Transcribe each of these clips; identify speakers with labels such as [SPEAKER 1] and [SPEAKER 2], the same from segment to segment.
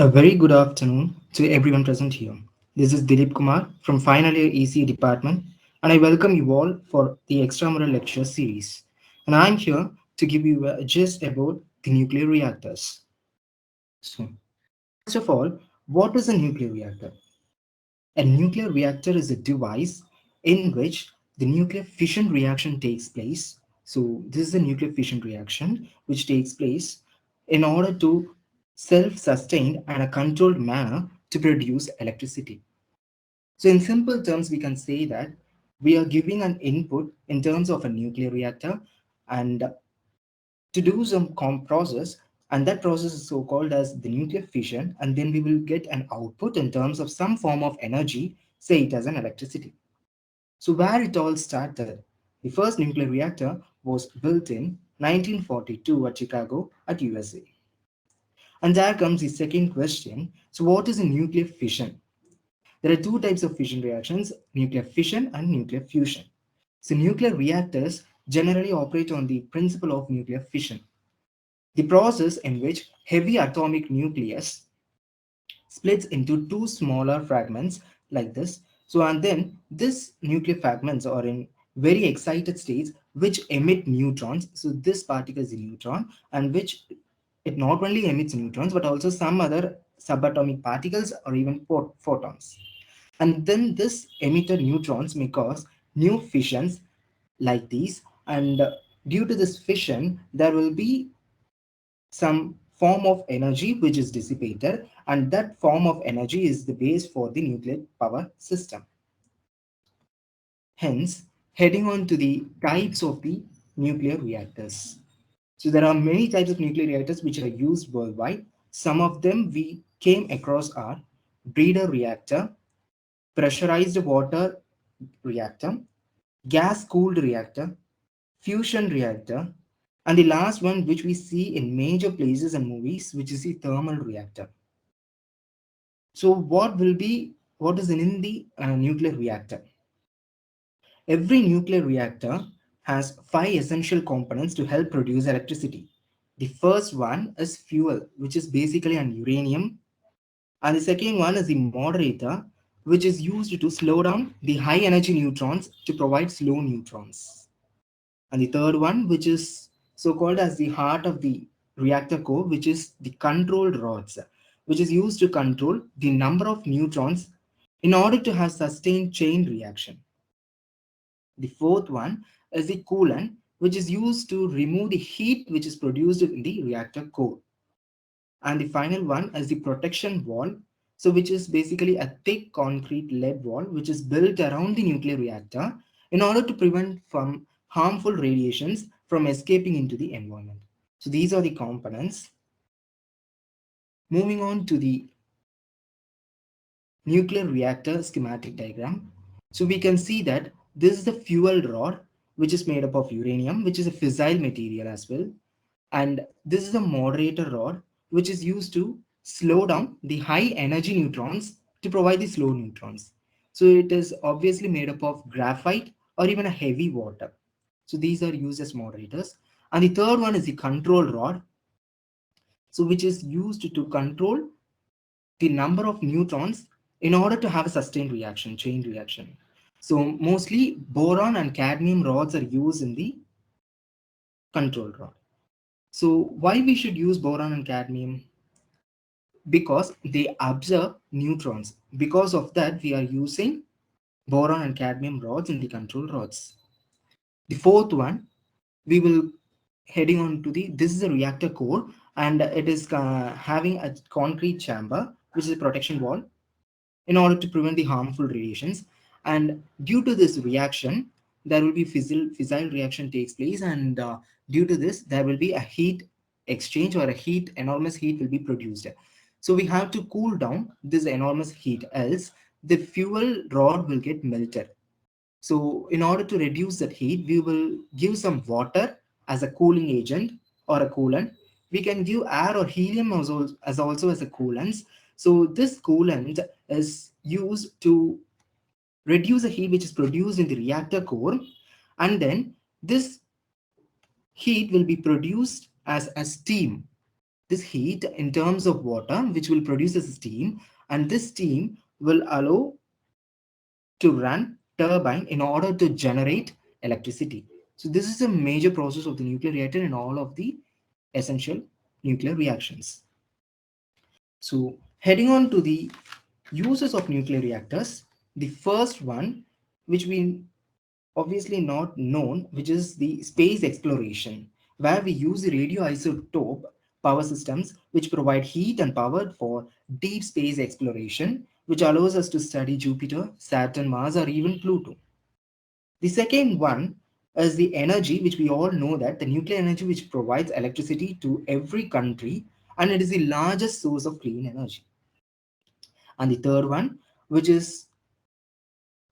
[SPEAKER 1] A very good afternoon to everyone present here. This is Dileepkumar from Final Year EC Department, and I welcome you all for the Extramural lecture series. And I'm here to give you a gist about the nuclear reactors. So, first of all, what is a nuclear reactor? A nuclear reactor is a device in which the nuclear fission reaction takes place. So, this is a nuclear fission reaction which takes place in order to self sustain and a controlled manner to produce electricity. So, in simple terms, we can say that we are giving an input in terms of a nuclear reactor and to do some process, and that process is so called as the nuclear fission, and then we will get an output in terms of some form of energy, say it as an electricity. So, where it all started, the first nuclear reactor was built in 1942 at Chicago, at USA. And there comes the second question. So, what is a nuclear fission? There are two types of fission reactions, nuclear fission and nuclear fusion. So, nuclear reactors generally operate on the principle of nuclear fission, the process in which heavy atomic nucleus splits into two smaller fragments like this. So, and then this nuclear fragments are in very excited states which emit neutrons. So, this particle is a neutron, and which it not only emits neutrons but also some other subatomic particles or even photons. And then this emitted neutrons may cause new fissions like these. And due to this fission, there will be some form of energy which is dissipated, and that form of energy is the base for the nuclear power system. Hence, heading on to the types of the nuclear reactors. So there are many types of nuclear reactors which are used worldwide. Some of them we came across are breeder reactor, pressurized water reactor, gas cooled reactor, fusion reactor, and the last one which we see in major places and movies, which is the thermal reactor. So what is in the nuclear reactor? Every nuclear reactor has five essential components to help produce electricity. The first one is fuel, which is basically an uranium, and the second one is the moderator, which is used to slow down the high energy neutrons to provide slow neutrons. And the third one, which is so called as the heart of the reactor core, which is the control rods, which is used to control the number of neutrons in order to have sustained chain reaction. The fourth one is the coolant, which is used to remove the heat which is produced in the reactor core. And the final one is the protection wall, so which is basically a thick concrete lead wall which is built around the nuclear reactor in order to prevent from harmful radiations from escaping into the environment. So these are the components. Moving on to the nuclear reactor schematic diagram. So we can see that this is the fuel rod, which is made up of uranium, which is a fissile material as well. And this is a moderator rod, which is used to slow down the high energy neutrons to provide the slow neutrons. So it is obviously made up of graphite or even a heavy water. So these are used as moderators. And the third one is the control rod, so which is used to control the number of neutrons in order to have a sustained reaction, chain reaction. So mostly boron and cadmium rods are used in the control rod. So why we should use boron and cadmium? Because they absorb neutrons. Because of that, we are using boron and cadmium rods in the control rods. The fourth one, we will heading on to the, this is a reactor core, and it is having a concrete chamber, which is a protection wall in order to prevent the harmful radiations. And due to this reaction, there will be fissile reaction takes place, and due to this, there will be a heat exchange, or a heat, enormous heat will be produced. So we have to cool down this enormous heat, else the fuel rod will get melted. So in order to reduce that heat, we will give some water as a cooling agent or a coolant. We can give air or helium as also as a coolant. So this coolant is used to reduce the heat which is produced in the reactor core, and then this heat will be produced as a steam. this heat in terms of water, which will produce a steam, and this steam will allow to run turbine in order to generate electricity. So this is a major process of the nuclear reactor in all of the essential nuclear reactions. So heading on to the uses of nuclear reactors, the first one, which we obviously not known, which is the space exploration, where we use the radioisotope power systems which provide heat and power for deep space exploration, which allows us to study Jupiter, Saturn, Mars, or even Pluto. The second one is the energy, which we all know that the nuclear energy which provides electricity to every country, and it is the largest source of clean energy. And the third one, which is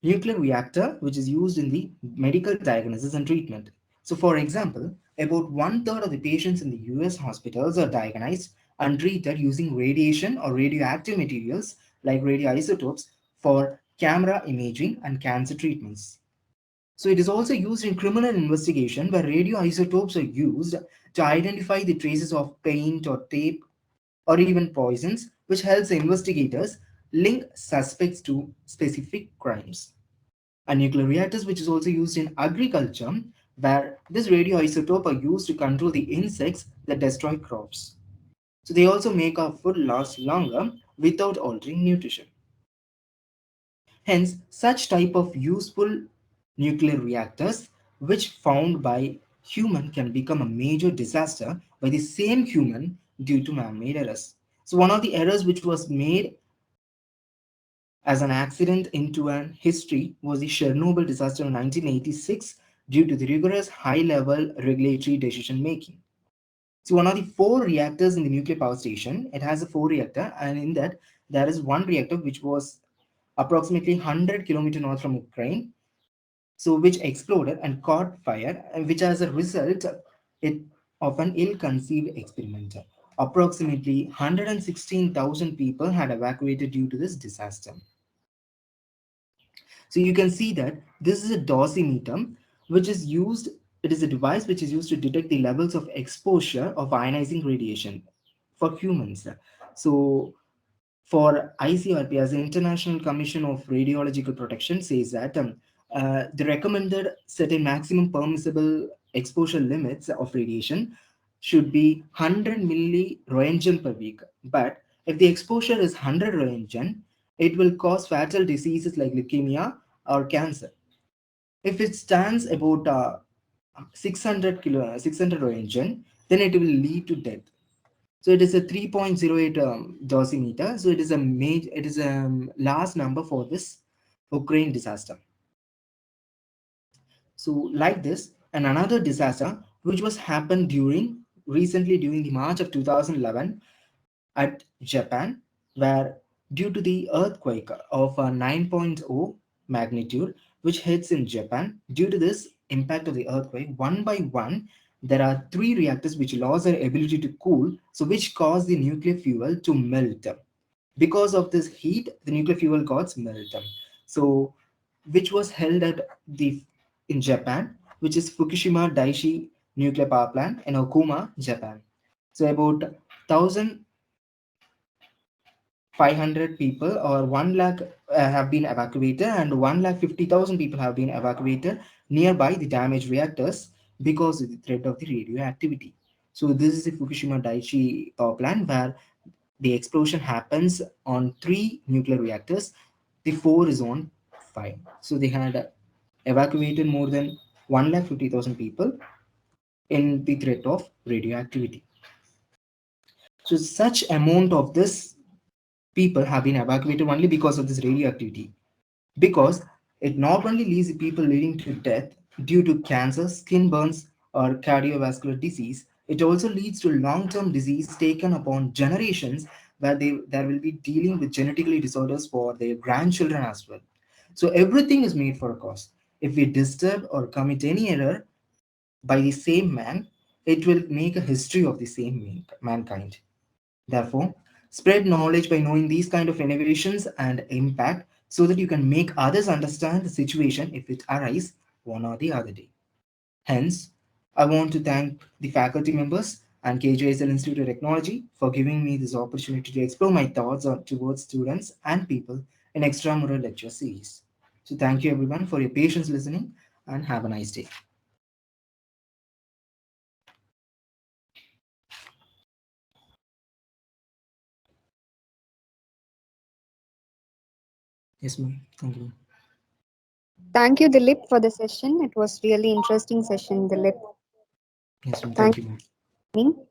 [SPEAKER 1] nuclear reactor, which is used in the medical diagnosis and treatment. So, for example, about one third of the patients in the US hospitals are diagnosed and treated using radiation or radioactive materials like radioisotopes for camera imaging and cancer treatments. So, it is also used in criminal investigation where radioisotopes are used to identify the traces of paint or tape or even poisons, which helps investigators link suspects to specific crimes. And nuclear reactors, which is also used in agriculture, where this radioisotope are used to control the insects that destroy crops. So they also make our food last longer without altering nutrition. Hence, such type of useful nuclear reactors, which found by human, can become a major disaster by the same human due to man-made errors. So one of the errors which was made as an accident into an history was the Chernobyl disaster in 1986 due to the rigorous high-level regulatory decision making. So one of the four reactors in the nuclear power station, it has a four reactor, and in that there is one reactor which was approximately 100 kilometers north from Ukraine, so which exploded and caught fire, and which as a result it of an ill-conceived experiment. Approximately 116,000 people had evacuated due to this disaster. So you can see that this is a dosimeter, which is used, it is a device which is used to detect the levels of exposure of ionizing radiation for humans. So for ICRP, as the International Commission of Radiological Protection, says that the recommended certain maximum permissible exposure limits of radiation should be 100 milliroentgen per week. But if the exposure is 100 roentgen, it will cause fatal diseases like leukemia or cancer. If it stands about 600 roentgen, then it will lead to death. So it is a 3.08 dosimeter. So it is a last number for this Ukraine disaster. So like this, and another disaster which was happened recently during the March of 2011 at Japan, where due to the earthquake of a 9.0 magnitude which hits in Japan, due to this impact of the earthquake, one by one, there are three reactors which lost their ability to cool, so which caused the nuclear fuel to melt. Because of this heat, the nuclear fuel got melted. So, which was held at the in Japan, which is Fukushima Daiichi nuclear power plant in Okuma, Japan. So about 1,500 people or 1 lakh have been evacuated, and 1,50,000 people have been evacuated nearby the damaged reactors because of the threat of the radioactivity. So this is the Fukushima Daiichi power plant where the explosion happens on three nuclear reactors. The four is on five. So they had evacuated more than 1,50,000 people in the threat of radioactivity. So such amount of this people have been evacuated only because of this radioactivity. Because it not only leaves the people leading to death due to cancer, skin burns, or cardiovascular disease, it also leads to long-term disease taken upon generations where there will be dealing with genetically disorders for their grandchildren as well. So everything is made for a cause. If we disturb or commit any error by the same man, it will make a history of the same mankind. Therefore, spread knowledge by knowing these kind of innovations and impact so that you can make others understand the situation if it arises one or the other day. Hence, I want to thank the faculty members and KJSL Institute of Technology for giving me this opportunity to explore my thoughts towards students and people in extramural lecture series. So thank you everyone for your patience listening and have a nice day. Yes, ma'am. Thank you.
[SPEAKER 2] Thank you, Dilip, for the session. It was really interesting session, Dilip.
[SPEAKER 1] Yes, ma'am.
[SPEAKER 2] Thank
[SPEAKER 1] Thank you, ma'am.
[SPEAKER 2] you for joining.